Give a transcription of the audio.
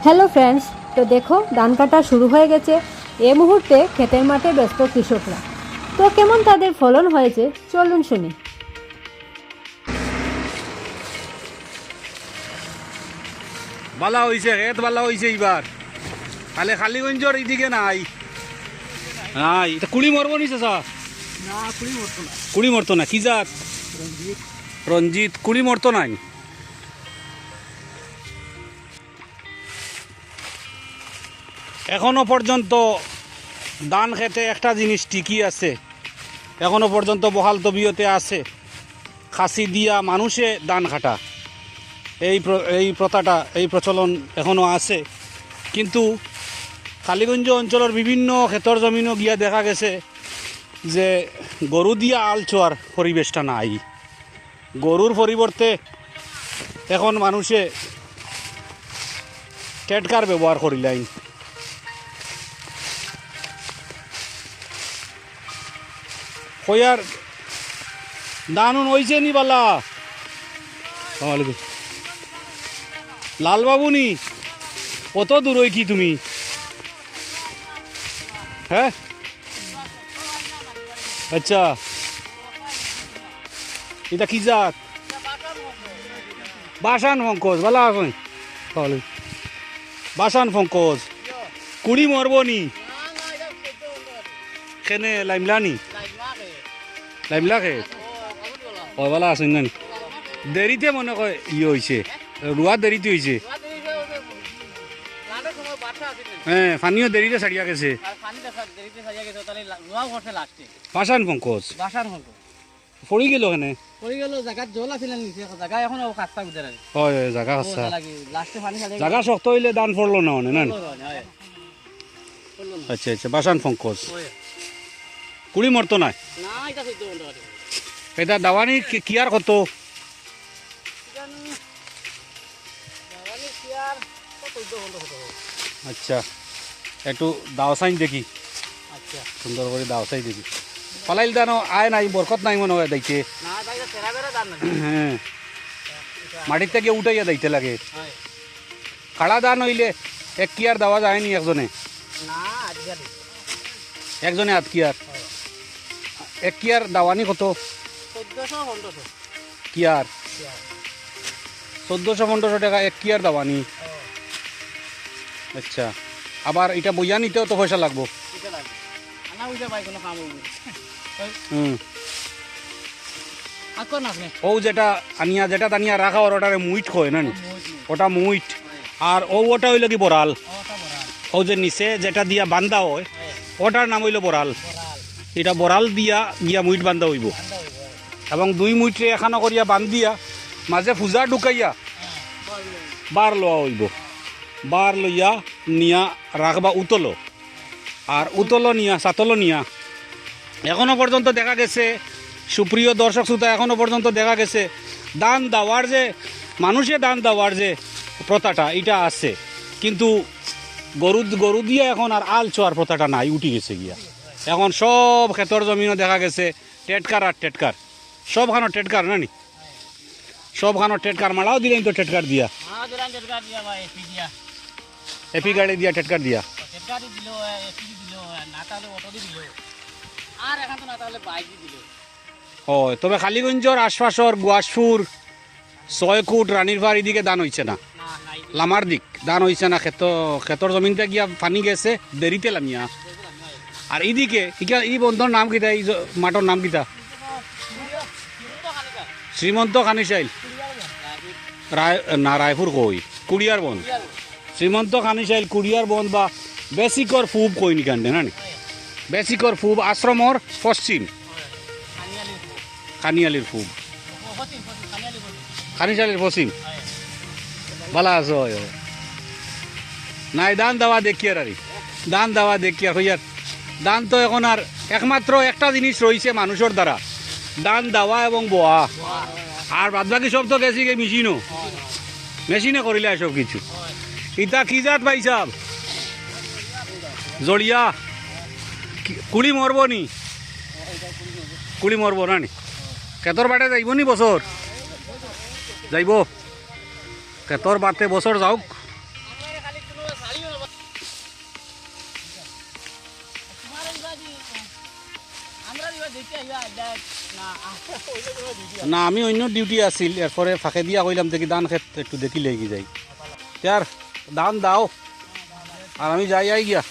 Hello friends, তো দেখো ধান কাটা শুরু হয়ে গেছে। এই মুহূর্তে ক্ষেতের মাঠে ব্যস্ত কৃষকরা। তো কেমন তাদের ফলন হয়েছে চলুন শুনি। বালা হইছে, হেত বালা হইছে এইবার। খালি খালিগঞ্জর এইদিকে নাই নাই এটা কুড়ি মরব নিছে সা না কুড়ি মরতো না। কুড়ি মরতো না। কি জাত? রঞ্জিত। রঞ্জিত। কুড়ি মরতো নাই। এখনো পর্যন্ত ধান খেতে একটা জিনিস ঠিকই আছে, এখনো পর্যন্ত বহাল তবিয়তে আছে। খাসি দিয়া মানুষে ধান কাটা এই প্রথাটা, এই প্রচলন এখনো আছে। কিন্তু কালীগঞ্জ অঞ্চলের বিভিন্ন ক্ষেতর জমিনও গিয়া দেখা গেছে যে গরু দিয়া আল চোয়ার পরিবেশটা নাই। গরুর পরিবর্তে এখন মানুষে টেটকার ব্যবহার করিলেন। কয়ার দানুন হইছে নি বালা? লালবাবু নি কত দূর কি তুমি? হ্যাঁ আচ্ছা, এটা কি জাত? বাসান ফঙ্কজ। বালা আছেন? বাসান ফঙ্কজ কুড়ি মরব নি কেনে? লাইমলা নি? লাইমলা খে ও বালা আছেন না? দেরিতে মনে কয় হয়েছে, রুয়া দেরিতে হয়েছে। হ্যাঁ, পানিও দেরিতে ছাড়িয়া গেছে। বাসান ফঙ্কজ পড়ি গেল কেনে? হয় জাগা খাচ্ছা, জাগা শক্ত হইলে দান পড়লো না মানে না। আচ্ছা আচ্ছা, বাসান ফঙ্কজ কুড়ি মরতো নাই। এটা দাওয়ানি কি আর কত? আচ্ছা, একটু দাওসাইন দেখি। আচ্ছা, সুন্দর করে দাওসাই দেখি। পালাইল দানো আয় নাই, বরকত নাই মনে হয় দাইতে। হ্যাঁ, মাটির থেকে উঠাইয়া দাইতে লাগে। খাড়া দান হইলে এক কিয়ার দেওয়া যায়নি একজনে? একজনে আধ কিয়ার। এক কিয়ার দাওয়ানি কত? কিয়ার 1400-1500 টাকা এক কিয়ার দাওয়ানি। আচ্ছা, আবার এটা বইয়া নিতেও তো পয়সা লাগবো। ও যেটা আনিয়া যেটা টানিয়া রাখা ওটারে মুইট কয় না? ওটা মুইট। আর ওটা হইল কি বরাল? ও যে নিচে যেটা দিয়া বান্ধা হয় ওটার নাম হইল বরাল। এটা বরাল দিয়া গিয়া মুইট বান্ধা হইব এবং দুই মুইটে এখানো করিয়া বান্ধিয়া মাঝে পূজা ঢুকাইয়া বার লওয়া হইব। বার লইয়া নিয়া রাখবা উতলো, আর উতলো নিয়া সাতলো নিয়া এখনো পর্যন্ত দেখা গেছে, সুপ্রিয় দর্শক শ্রোতা, এখনো পর্যন্ত দেখা গেছে দান দেওয়ার যে মানুষে দান দেওয়ার যে প্রথাটা এটা আছে, কিন্তু গরু দিয়ে এখন আর আল চোয়ার প্রথাটা নাই, উঠি গেছে গিয়া। এখন সব ক্ষেতর জমিনও দেখা গেছে টেটকার আর টেটকার, সবখানো টেটকার নানি, সবখানো টেটকার। মালাও দিলেন তো টেটকার দিয়া, এপি গাড়ি দিয়া টেটকার দিয়া। হয়, তবে কালীগঞ্জর আশপাশর গুয়াসপুর, ছয়কুট, রানীরভার এদিকে দান হয়েছে না। লামার দিক দান হয়েছে না। ক্ষেতর জমিনটা গিয়া পানি গেছে দেরিতে লামিয়া। আর এইদিকে এই বন্ধর নাম কিতা? এই মাঠর নাম কিতা? শ্রীমন্ত খানিশাইল না, রায়পুর কই কুড়িয়ার বন। শ্রীমন্ত খানিশাইল কুড়িয়ার বন বা বেসিকর ফুব কই নি কান্দে না? বেসিকর ফুব আশ্রমর পশ্চিম খানিয়ালির ফুব, খানিশাইলের পশ্চিম। ভালো আছো? নাই দান দেওয়া দেখি আর দান দেওয়া দেখি আর হইয়ার দান তো এখন আর একমাত্র একটা জিনিস রয়েছে মানুষের দ্বারা, দান দেওয়া এবং বোয়া। আর বাদ বাকি সব তো গেছি মেশিনও, মেশিনে করিলে সব কিছু। ইটা কি জাত ভাই সাহেব? জড়িয়া কুড়ি মরব নি? কুড়ি মরব না নি? কেতর বাটে যাইব নি বছর? যাইব কেতর বাটে বছর যাওক। আমরা দিবা দেখি আইবা দেখ না ওইটা দিবা দিদি না আমি অন্য ডিউটি আছিল এরপরে ফাঁকে দিয়া কইলাম দেখি ধান ক্ষেত একটু দেখি লেগে যাই তার ধান দাও আর আমি যাই আই গিয়া